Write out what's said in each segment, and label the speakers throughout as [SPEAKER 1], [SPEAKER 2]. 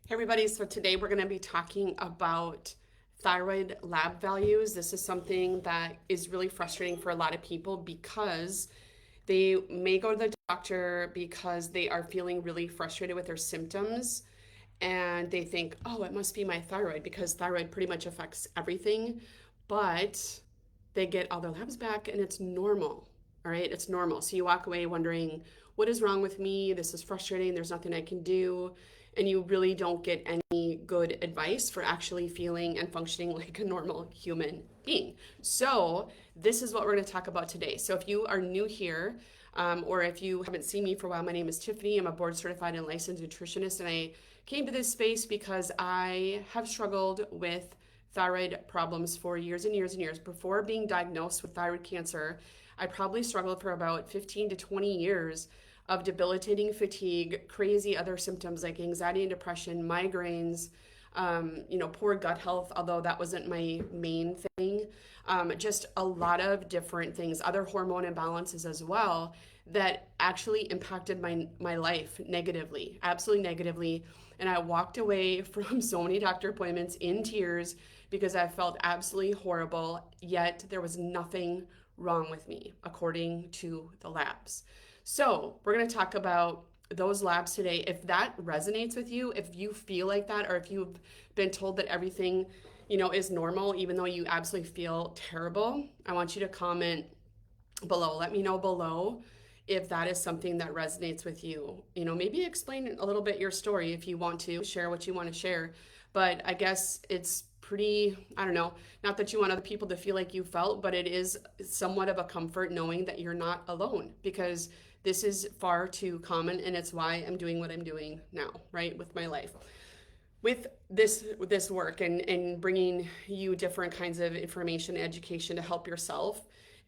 [SPEAKER 1] Hey everybody, so today we're going to be talking about thyroid lab values. This is something that is really frustrating for a lot of people because they may go to the doctor because they are feeling really frustrated with their symptoms and they think, oh, it must be my thyroid because thyroid pretty much affects everything. But they get all their labs back and it's normal. All right, it's normal. So you walk away wondering, what is wrong with me? This is frustrating. There's nothing I can do. And you really don't get any good advice for actually feeling and functioning like a normal human being. So, this is what we're going to talk about today. So, if you are new here, or if you haven't seen me for a while, my name is Tiffany. I'm a board certified and licensed nutritionist, and I came to this space because I have struggled with thyroid problems for years and years and years. Before being diagnosed with thyroid cancer, I probably struggled for about 15 to 20 years of debilitating fatigue, crazy other symptoms like anxiety and depression, migraines, poor gut health, although that wasn't my main thing. Just a lot of different things, other hormone imbalances as well, that actually impacted my life negatively, absolutely negatively. And I walked away from so many doctor appointments in tears because I felt absolutely horrible, yet there was nothing wrong with me, according to the labs. So, we're going to talk about those labs today. If that resonates with you, if you feel like that, or if you've been told that everything, is normal, even though you absolutely feel terrible, I want you to comment below. Let me know below if that is something that resonates with you. Maybe explain a little bit your story if you want to share what you want to share. But I guess it's pretty, I don't know, not that you want other people to feel like you felt, but it is somewhat of a comfort knowing that you're not alone because this is far too common, and it's why I'm doing what I'm doing now, right, with my life. With this work and bringing you different kinds of information, education to help yourself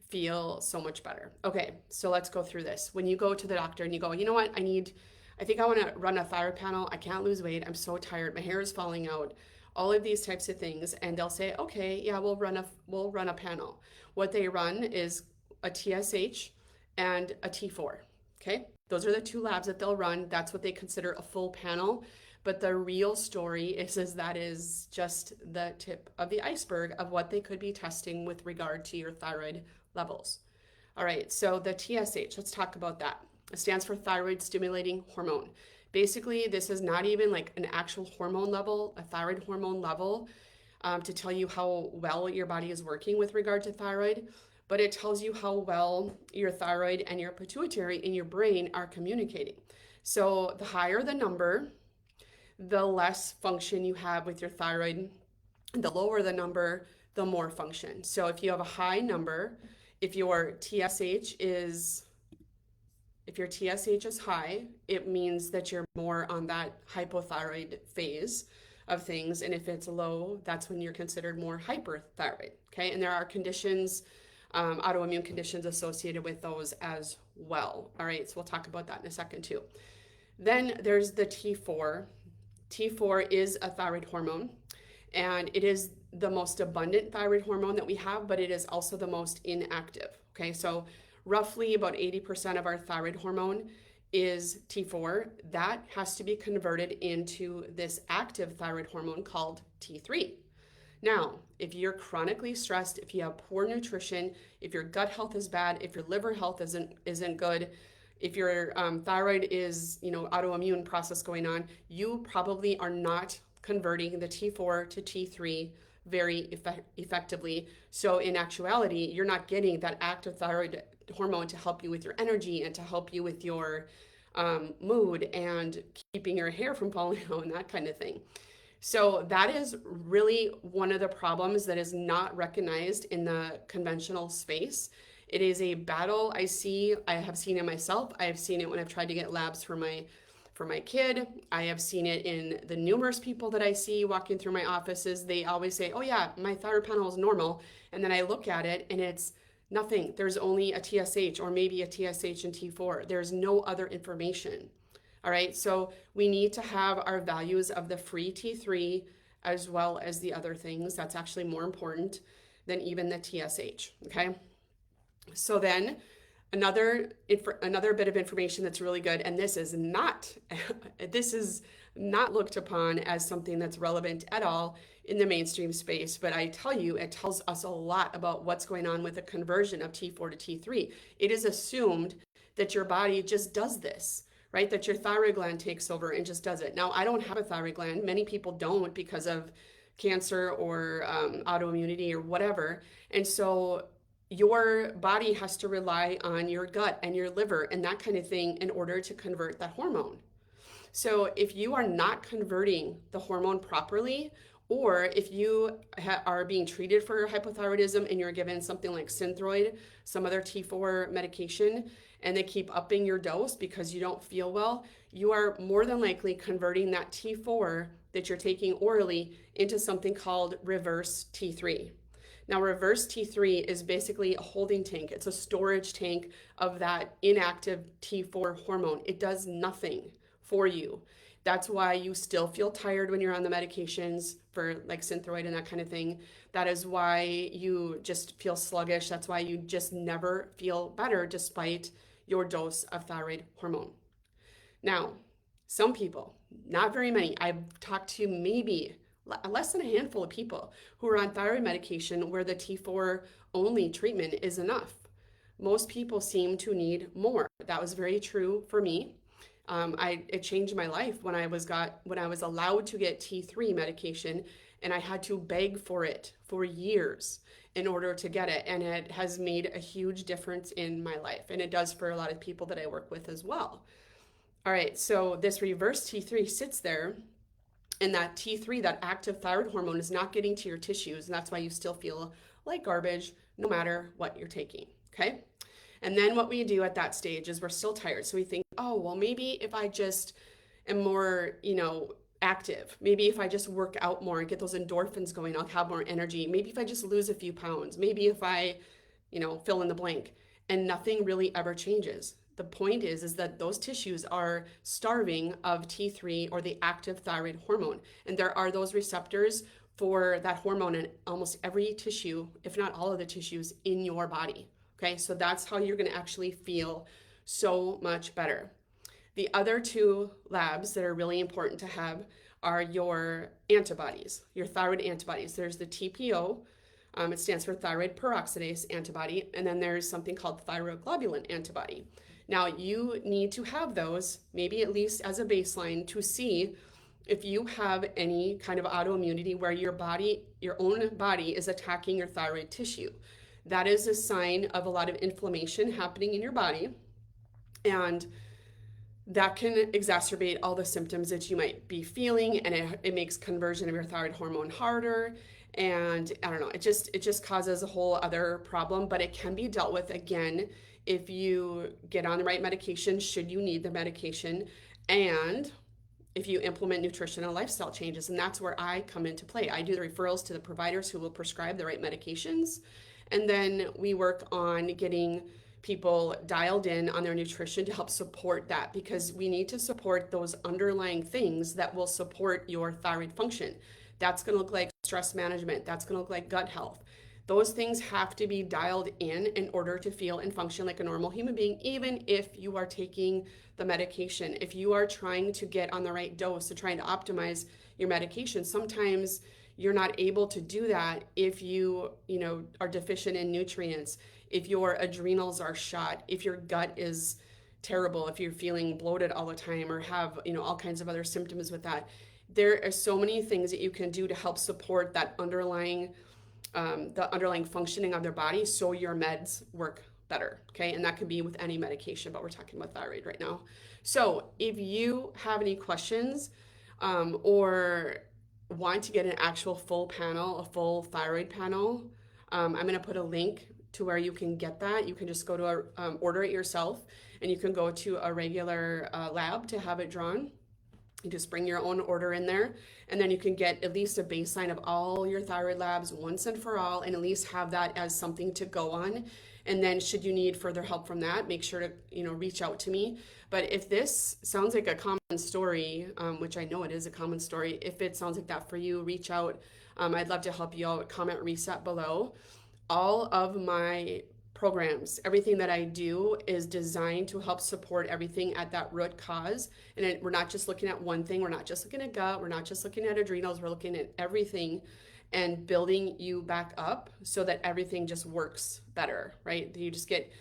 [SPEAKER 1] feel so much better. Okay, so let's go through this. When you go to the doctor and you go, you know what, I think I want to run a thyroid panel. I can't lose weight. I'm so tired. My hair is falling out. All of these types of things, and they'll say, okay, yeah, we'll run a panel. What they run is a TSH and a T4. Okay, those are the two labs that they'll run. That's what they consider a full panel. But the real story is that is just the tip of the iceberg of what they could be testing with regard to your thyroid levels. All right, so the TSH, let's talk about that. It stands for thyroid stimulating hormone. Basically, this is not even like an actual hormone level, a thyroid hormone level, to tell you how well your body is working with regard to thyroid, but it tells you how well your thyroid and your pituitary in your brain are communicating. So the higher the number, the less function you have with your thyroid. The lower the number, the more function. So if you have a high number, if your TSH is high, it means that you're more on that hypothyroid phase of things. And if it's low, that's when you're considered more hyperthyroid. Okay. And there are conditions, autoimmune conditions associated with those as well. All right. So we'll talk about that in a second too. Then there's the T4. T4 is a thyroid hormone, and it is the most abundant thyroid hormone that we have, but it is also the most inactive. Okay, so roughly about 80% of our thyroid hormone is T4. That has to be converted into this active thyroid hormone called T3. Now, if you're chronically stressed, if you have poor nutrition, if your gut health is bad, if your liver health isn't good, if your thyroid is, autoimmune process going on, you probably are not converting the T4 to T3 very effectively. So in actuality, you're not getting that active thyroid hormone to help you with your energy and to help you with your mood and keeping your hair from falling out and that kind of thing. So that is really one of the problems that is not recognized in the conventional space. It is a battle I have seen it myself. I have seen it when I've tried to get labs for my kid. I have seen it in the numerous people that I see walking through my offices. They always say, oh yeah, my thyroid panel is normal. And then I look at it and it's nothing. There's only a TSH or maybe a TSH and T4. There's no other information. All right, so we need to have our values of the free T3 as well as the other things. That's actually more important than even the TSH, okay? So then another bit of information that's really good, and this is not looked upon as something that's relevant at all in the mainstream space. But I tell you, it tells us a lot about what's going on with the conversion of T4 to T3. It is assumed that your body just does this, right? That your thyroid gland takes over and just does it. Now, I don't have a thyroid gland. Many people don't because of cancer or autoimmunity or whatever. And so your body has to rely on your gut and your liver and that kind of thing in order to convert that hormone. So if you are not converting the hormone properly, or if you are being treated for hypothyroidism and you're given something like Synthroid, some other T4 medication, and they keep upping your dose because you don't feel well, you are more than likely converting that T4 that you're taking orally into something called reverse T3. Now, reverse T3 is basically a holding tank. It's a storage tank of that inactive T4 hormone. It does nothing for you. That's why you still feel tired when you're on the medications for like Synthroid and that kind of thing. That is why you just feel sluggish. That's why you just never feel better despite your dose of thyroid hormone. Now, some people, not very many, I've talked to maybe less than a handful of people who are on thyroid medication where the T4 only treatment is enough. Most people seem to need more. That was very true for me. It changed my life when I was allowed to get T3 medication, and I had to beg for it for years in order to get it, and it has made a huge difference in my life, and it does for a lot of people that I work with as well. All right, so this reverse T3 sits there, and that T3, that active thyroid hormone, is not getting to your tissues, and that's why you still feel like garbage no matter what you're taking, okay? And then what we do at that stage is we're still tired. So we think, oh, well, maybe if I just am more, active, maybe if I just work out more and get those endorphins going, I'll have more energy. Maybe if I just lose a few pounds, maybe if I, fill in the blank, and nothing really ever changes. The point is that those tissues are starving of T3 or the active thyroid hormone. And there are those receptors for that hormone in almost every tissue, if not all of the tissues in your body. Okay, so that's how you're going to actually feel so much better. The other two labs that are really important to have are your antibodies, your thyroid antibodies. There's the TPO, it stands for thyroid peroxidase antibody, and then there's something called thyroglobulin antibody. Now, you need to have those, maybe at least as a baseline, to see if you have any kind of autoimmunity where your own body is attacking your thyroid tissue. That is a sign of a lot of inflammation happening in your body, and that can exacerbate all the symptoms that you might be feeling, and it makes conversion of your thyroid hormone harder, and I don't know, it just causes a whole other problem, but it can be dealt with, again, if you get on the right medication, should you need the medication, and if you implement nutrition and lifestyle changes. And that's where I come into play. I do the referrals to the providers who will prescribe the right medications, and then we work on getting people dialed in on their nutrition to help support that, because we need to support those underlying things that will support your thyroid function. That's going to look like stress management. That's going to look like gut health. Those things have to be dialed in order to feel and function like a normal human being, even if you are taking the medication. If you are trying to get on the right dose, to trying to optimize your medication, sometimes you're not able to do that if you are deficient in nutrients, if your adrenals are shot, if your gut is terrible, if you're feeling bloated all the time or have all kinds of other symptoms with that. There are so many things that you can do to help support that underlying functioning of their body so your meds work better, okay? And that could be with any medication, but we're talking about thyroid right now. So if you have any questions or want to get an actual full panel, a full thyroid panel, I'm going to put a link to where you can get that. You can just go to order it yourself, and you can go to a regular lab to have it drawn. You just bring your own order in there, and then you can get at least a baseline of all your thyroid labs once and for all, and at least have that as something to go on. And then should you need further help from that, make sure to reach out to me. But if this sounds like a common story, which I know it is a common story, if it sounds like that for you, reach out. I'd love to help you out. Comment reset below. All of my programs. Everything that I do is designed to help support everything at that root cause. And we're not just looking at one thing. We're not just looking at gut. We're not just looking at adrenals. We're looking at everything and building you back up so that everything just works better, right? You just get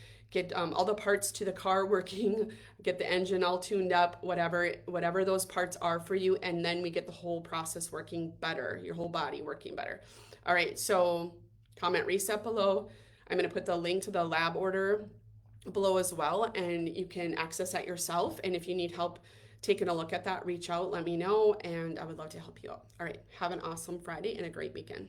[SPEAKER 1] all the parts to the car working, get the engine all tuned up, whatever those parts are for you, and then we get the whole process working better, your whole body working better. All right, so comment reset below. I'm going to put the link to the lab order below as well, and you can access that yourself. And if you need help taking a look at that, reach out, let me know, and I would love to help you out. All right, have an awesome Friday and a great weekend.